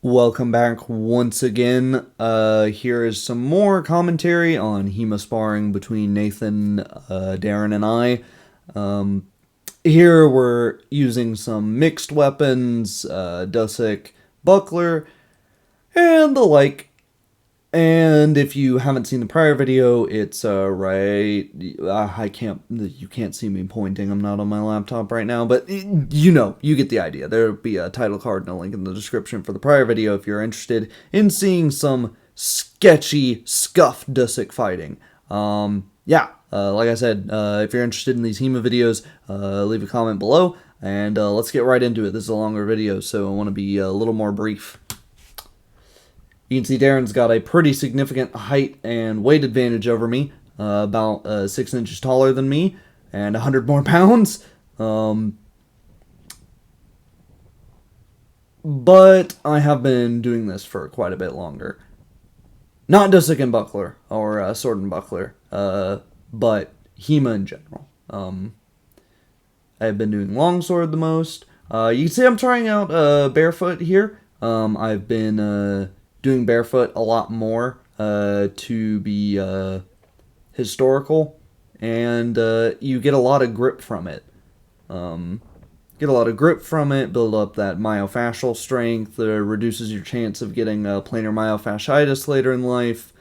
Welcome back once again. Here is some more commentary on HEMA sparring between Nathan, Darren, and I. Here we're using some mixed weapons, Dusek, Buckler, and the like. And if you haven't seen the prior video, it's right. You can't see me pointing. I'm not on my laptop right now, but you get the idea. There'll be a title card and a link in the description for the prior video if you're interested in seeing some sketchy, scuffed Dusik fighting. Like I said, if you're interested in these HEMA videos, leave a comment below, and let's get right into it. This is a longer video, so I want to be a little more brief. You can see Darren's got a pretty significant height and weight advantage over me, about 6 inches taller than me, and 100 more pounds. But I have been doing this for quite a bit longer. Not Dusik and Buckler, or Sword and Buckler, but HEMA in general. I've been doing Longsword the most. You can see I'm trying out Barefoot here. I've been doing Barefoot a lot more to be historical, and you get a lot of grip from it. Build up that myofascial strength, reduces your chance of getting plantar myofasciitis later in life.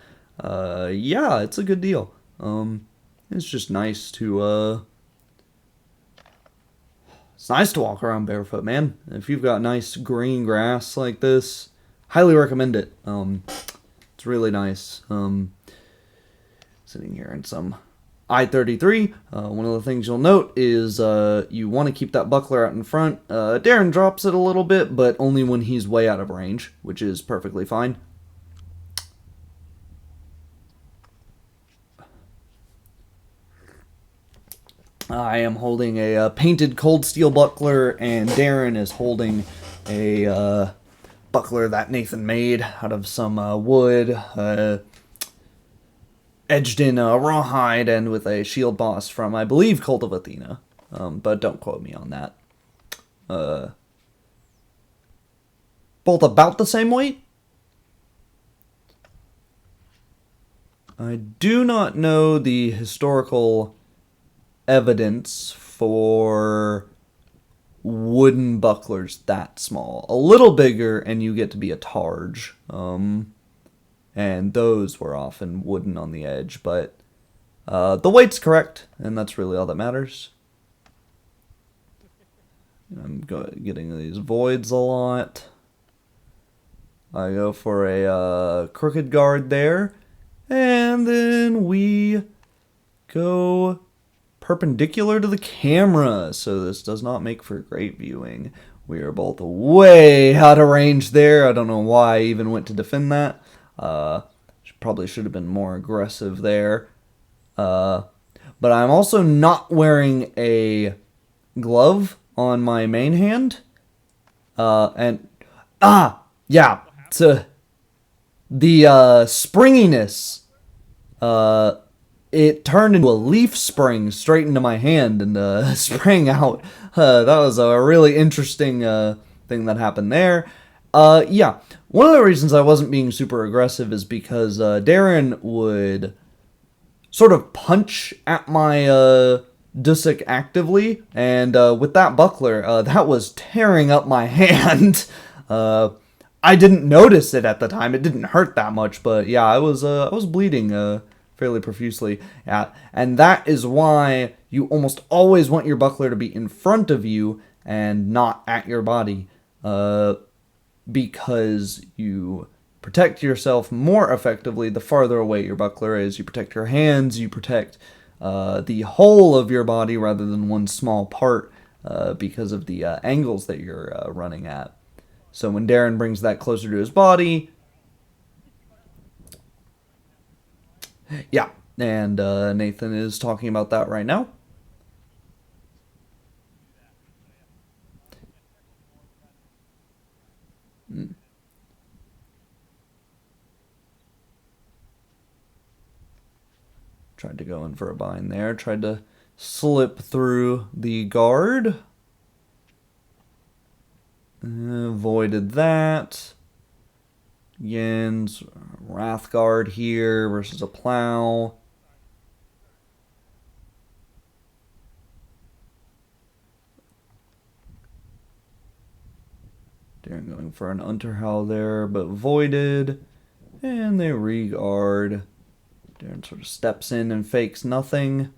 Yeah, it's a good deal. It's just nice to it's nice to walk around barefoot, man. If you've got nice green grass like this, highly recommend it. It's really nice. Sitting here in some I-33. One of the things you'll note is you want to keep that buckler out in front. Darren drops it a little bit, but only when he's way out of range, which is perfectly fine. I am holding a painted cold steel buckler, and Darren is holding a buckler that Nathan made out of some wood, edged in rawhide and with a shield boss from, I believe, Cult of Athena. But don't quote me on that. Both about the same weight? I do not know the historical evidence for wooden bucklers that small. A little bigger and you get to be a targe. And those were often wooden on the edge, but the weight's correct, and that's really all that matters. I'm getting these voids a lot. I go for a crooked guard there, and then we go perpendicular to the camera, so this does not make for great viewing. We are both way out of range there. I don't know why I even went to defend that. Probably should have been more aggressive there. But I'm also not wearing a glove on my main hand. Yeah. So the springiness, it turned into a leaf spring straight into my hand and sprang out. That was a really interesting thing that happened there. Yeah, one of the reasons I wasn't being super aggressive is because Darren would sort of punch at my Dusik actively, and with that buckler, that was tearing up my hand. I didn't notice it at the time. It didn't hurt that much, but yeah, I was bleeding fairly profusely. Yeah, and that is why you almost always want your buckler to be in front of you and not at your body. Because you protect yourself more effectively the farther away your buckler is. You protect your hands, you protect the whole of your body rather than one small part because of the angles that you're running at. So when Darren brings that closer to his body, yeah, and Nathan is talking about that right now. Tried to go in for a bind there. Tried to slip through the guard. Avoided that. Again, Wrathguard here versus a Plow. Darren going for an Unterhowl there, but voided. And they regard. Darren sort of steps in and fakes nothing.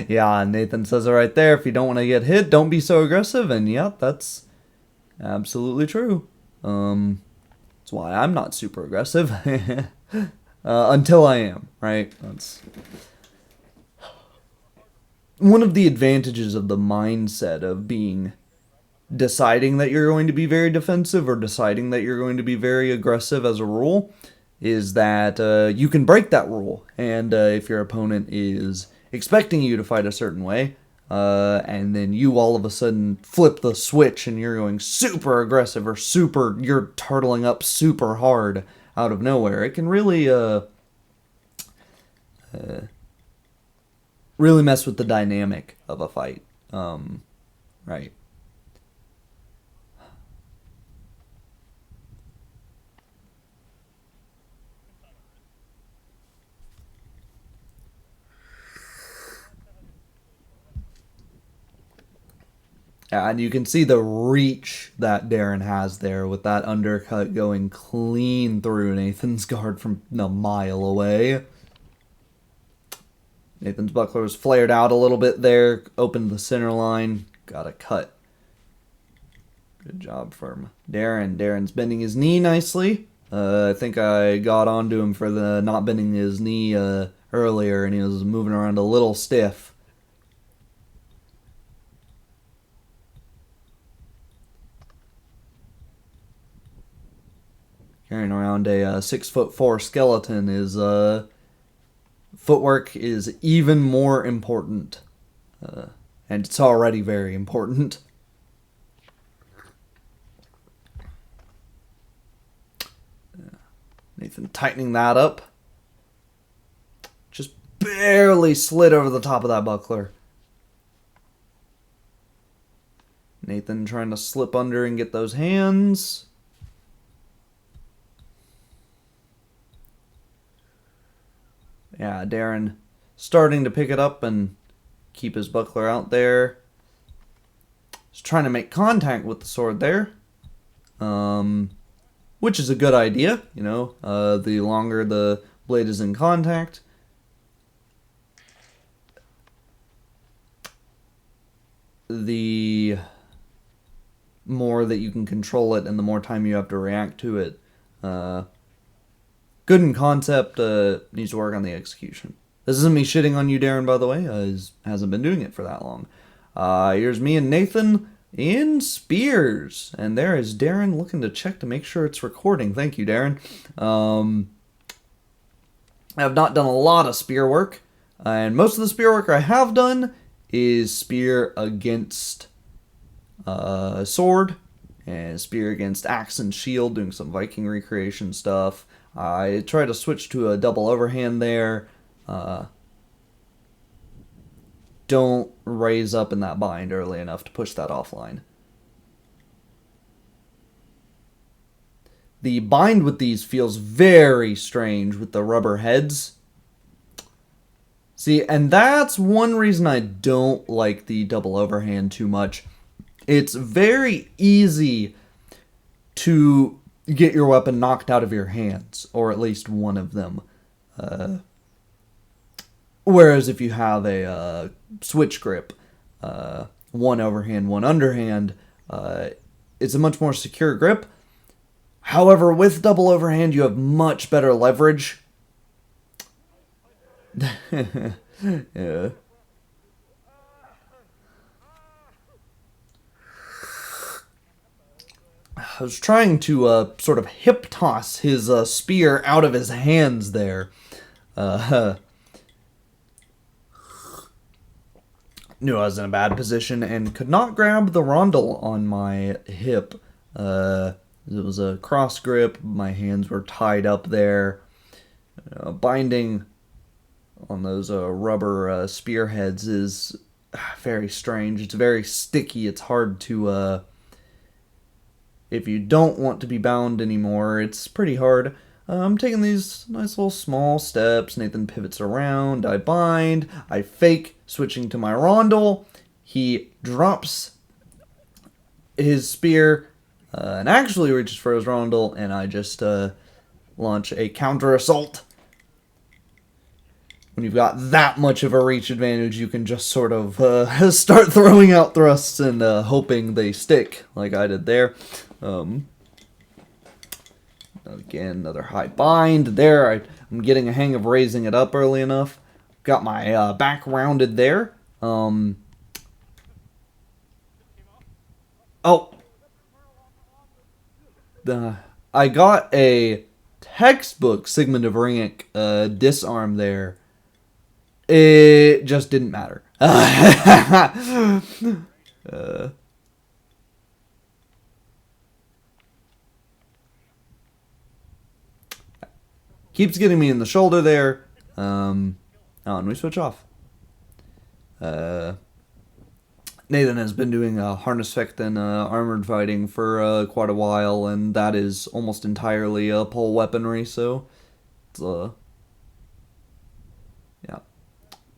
Yeah, Nathan says it right there. If you don't want to get hit, don't be so aggressive. And yeah, that's absolutely true. That's why I'm not super aggressive. Until I am, right? That's one of the advantages of the mindset of deciding that you're going to be very defensive or deciding that you're going to be very aggressive as a rule is that you can break that rule. And if your opponent is expecting you to fight a certain way, and then you all of a sudden flip the switch and you're going super aggressive or you're turtling up super hard out of nowhere, it can really really mess with the dynamic of a fight. Right. And you can see the reach that Darren has there with that undercut going clean through Nathan's guard from a mile away. Nathan's buckler was flared out a little bit there, opened the center line, got a cut. Good job from Darren. Darren's bending his knee nicely. I think I got onto him for the not bending his knee earlier, and he was moving around a little stiff. Carrying around a 6'4" skeleton is footwork is even more important, and it's already very important. Nathan tightening that up. Just barely slid over the top of that buckler. Nathan trying to slip under and get those hands. Yeah, Darren starting to pick it up and keep his buckler out there. He's trying to make contact with the sword there. Which is a good idea, you know. The longer the blade is in contact, the more that you can control it and the more time you have to react to it. Good in concept, needs to work on the execution. This isn't me shitting on you, Darren, by the way. Hasn't been doing it for that long. Here's me and Nathan in spears. And there is Darren looking to check to make sure it's recording. Thank you, Darren. I have not done a lot of spear work. And most of the spear work I have done is spear against sword. And spear against axe and shield, doing some Viking recreation stuff. I tried to switch to a double overhand there. Don't raise up in that bind early enough to push that offline. The bind with these feels very strange with the rubber heads. See, and that's one reason I don't like the double overhand too much. It's very easy to get your weapon knocked out of your hands, or at least one of them. Whereas if you have a switch grip, one overhand, one underhand, it's a much more secure grip. However, with double overhand, you have much better leverage. Yeah. I was trying to sort of hip toss his spear out of his hands there. Knew I was in a bad position and could not grab the rondel on my hip. It was a cross grip. My hands were tied up there. Binding on those rubber spearheads is very strange. It's very sticky. It's hard to, if you don't want to be bound anymore, it's pretty hard. I'm taking these nice little small steps. Nathan pivots around. I bind. I fake, switching to my rondel. He drops his spear and actually reaches for his rondel, and I just launch a counter assault. When you've got that much of a reach advantage, you can just sort of start throwing out thrusts and hoping they stick, like I did there. Again, another high bind. There, I'm getting a hang of raising it up early enough. Got my back rounded there. Oh. I got a textbook Sigmund of Ringek disarm there. It just didn't matter. Keeps getting me in the shoulder there. Oh, and we switch off. Nathan has been doing harness fecht and armored fighting for quite a while, and that is almost entirely pole weaponry, so it's yeah.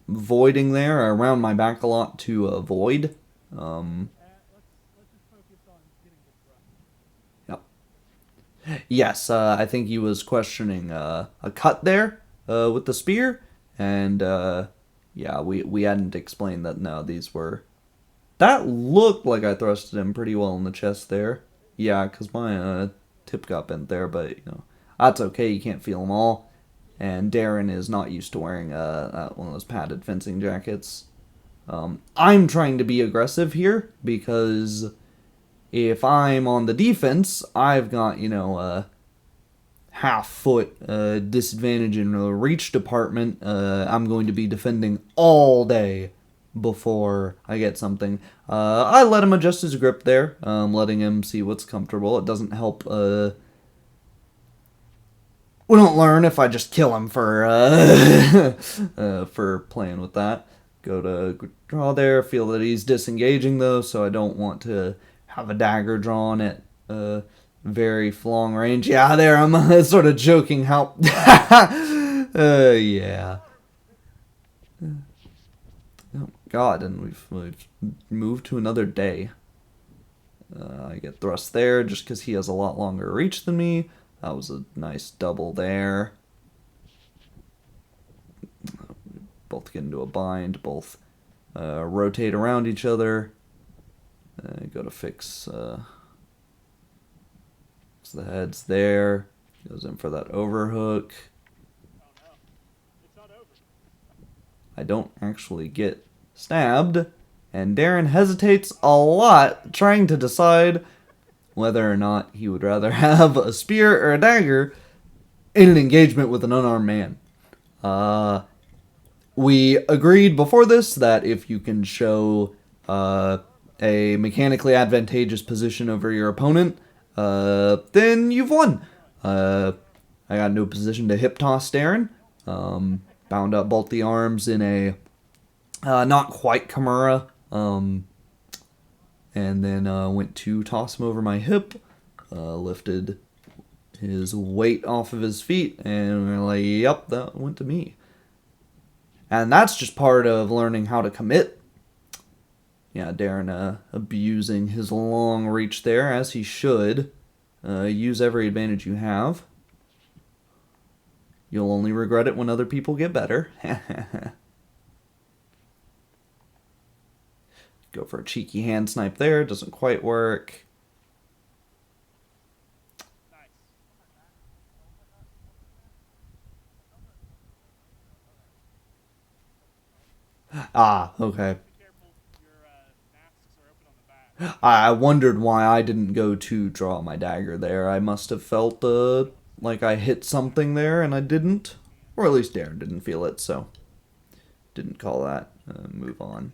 Voiding there, around my back a lot to avoid. Yep. Yes, I think he was questioning a cut there with the spear, and yeah, we hadn't explained that. No, these were. That looked like I thrusted him pretty well in the chest there. Yeah, because my tip got bent there, but you know that's okay. You can't feel them all. And Darren is not used to wearing one of those padded fencing jackets. I'm trying to be aggressive here because if I'm on the defense, I've got, you know, a half-foot disadvantage in the reach department. I'm going to be defending all day before I get something. I let him adjust his grip there, letting him see what's comfortable. It doesn't help. We don't learn if I just kill him for for playing with that. Go to draw there. Feel that he's disengaging though, so I don't want to have a dagger drawn at very long range. Yeah, there I'm sort of joking how. Yeah. Oh God, and we've moved to another day. I get thrust there just because he has a lot longer reach than me. That was a nice double there. Both get into a bind. Both rotate around each other. Go to fix the heads there. Goes in for that overhook. I don't actually get stabbed. And Darren hesitates a lot, trying to decide whether or not he would rather have a spear or a dagger in an engagement with an unarmed man. We agreed before this that if you can show a mechanically advantageous position over your opponent, then you've won. I got no position to hip toss Darren. Bound up both the arms in a not quite Kimura. And then went to toss him over my hip, lifted his weight off of his feet, and we're like, yep, that went to me. And that's just part of learning how to commit. Yeah, Darren abusing his long reach there, as he should. Use every advantage you have. You'll only regret it when other people get better. Go for a cheeky hand snipe there. Doesn't quite work. Ah, okay. I wondered why I didn't go to draw my dagger there. I must have felt like I hit something there and I didn't. Or at least Darren didn't feel it, so didn't call that. Move on.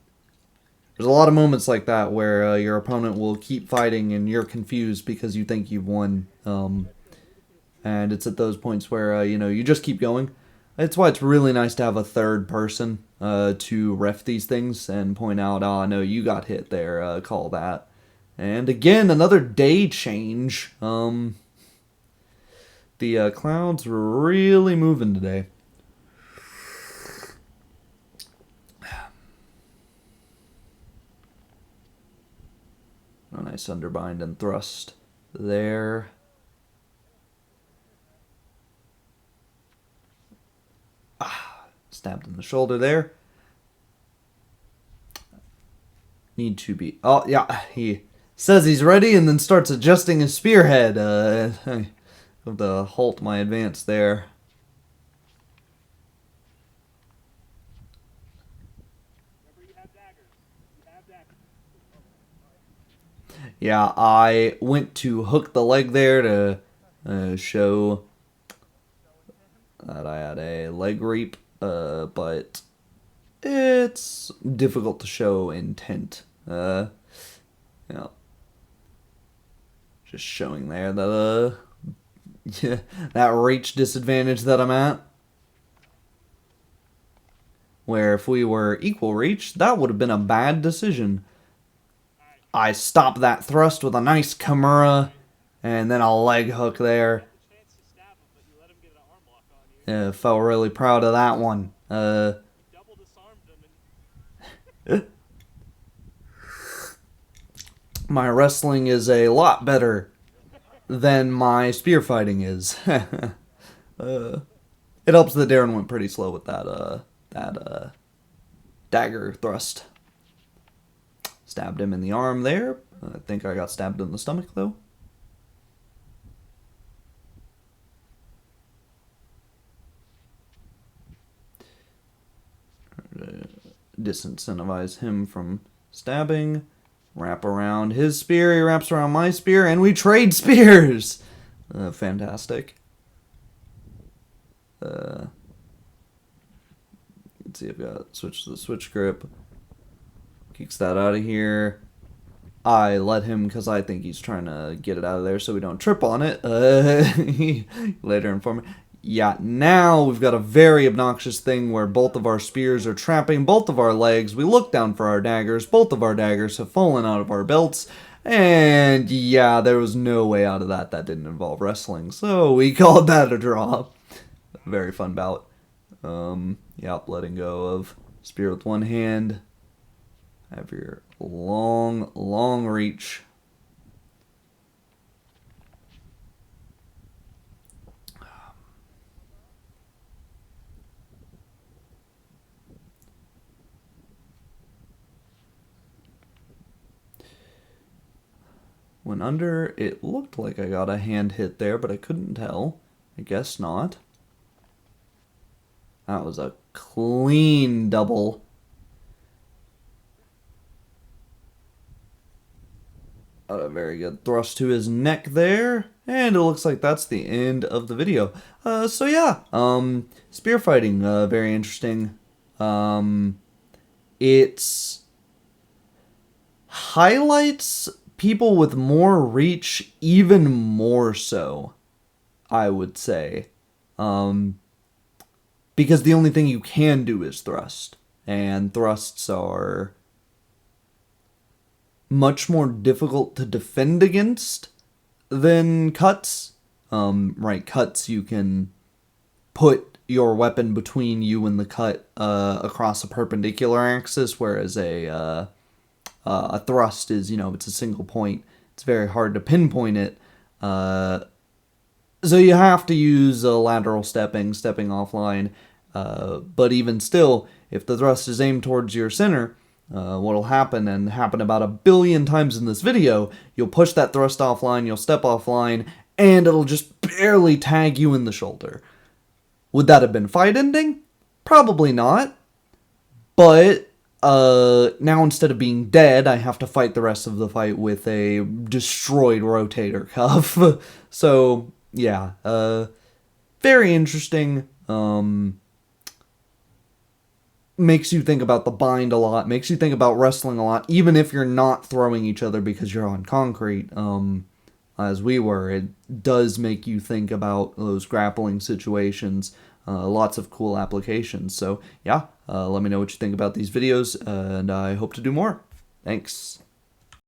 There's a lot of moments like that where your opponent will keep fighting and you're confused because you think you've won. And it's at those points where, you know, you just keep going. It's why it's really nice to have a third person to ref these things and point out, oh, no, you got hit there, call that. And again, another day change. The clouds were really moving today. A nice underbind and thrust there. Stabbed in the shoulder there. Need to be... Oh, yeah, he says he's ready and then starts adjusting his spearhead. I have to halt my advance there. Yeah, I went to hook the leg there to show that I had a leg reap, but it's difficult to show intent. Yeah, just showing there that yeah, that reach disadvantage that I'm at. Where if we were equal reach, that would have been a bad decision. I stopped that thrust with a nice Kimura, and then a leg hook there. Felt really proud of that one. My wrestling is a lot better than my spear fighting is. It helps that Darren went pretty slow with that dagger thrust. Stabbed him in the arm there. I think I got stabbed in the stomach, though. Disincentivize him from stabbing. Wrap around his spear. He wraps around my spear, and we trade spears! Fantastic. Let's see, I've got switch to the switch grip. Kicks that out of here. I let him because I think he's trying to get it out of there so we don't trip on it. Later inform me. Yeah, now we've got a very obnoxious thing where both of our spears are trapping both of our legs. We look down for our daggers. Both of our daggers have fallen out of our belts. And yeah, there was no way out of that. That didn't involve wrestling. So we called that a draw. Very fun bout. Yep, letting go of spear with one hand. Have your long reach. When under, it looked like I got a hand hit there, but I couldn't tell. I guess not. That was a clean double. A very good thrust to his neck there. And it looks like that's the end of the video. So yeah, spear fighting, very interesting. It's highlights people with more reach even more so, I would say. Because the only thing you can do is thrust. And thrusts are much more difficult to defend against than cuts. Right, cuts you can put your weapon between you and the cut across a perpendicular axis, whereas a thrust is, it's a single point. It's very hard to pinpoint it. So you have to use lateral stepping offline. But even still, if the thrust is aimed towards your center, what'll happen, and happen about 1 billion times in this video, you'll push that thrust offline, you'll step offline, and it'll just barely tag you in the shoulder. Would that have been fight ending? Probably not. But now instead of being dead, I have to fight the rest of the fight with a destroyed rotator cuff. So, yeah. Very interesting. Makes you think about the bind a lot, makes you think about wrestling a lot, even if you're not throwing each other because you're on concrete, as we were. It does make you think about those grappling situations. lots of cool applications. So yeah, let me know what you think about these videos, and I hope to do more. Thanks.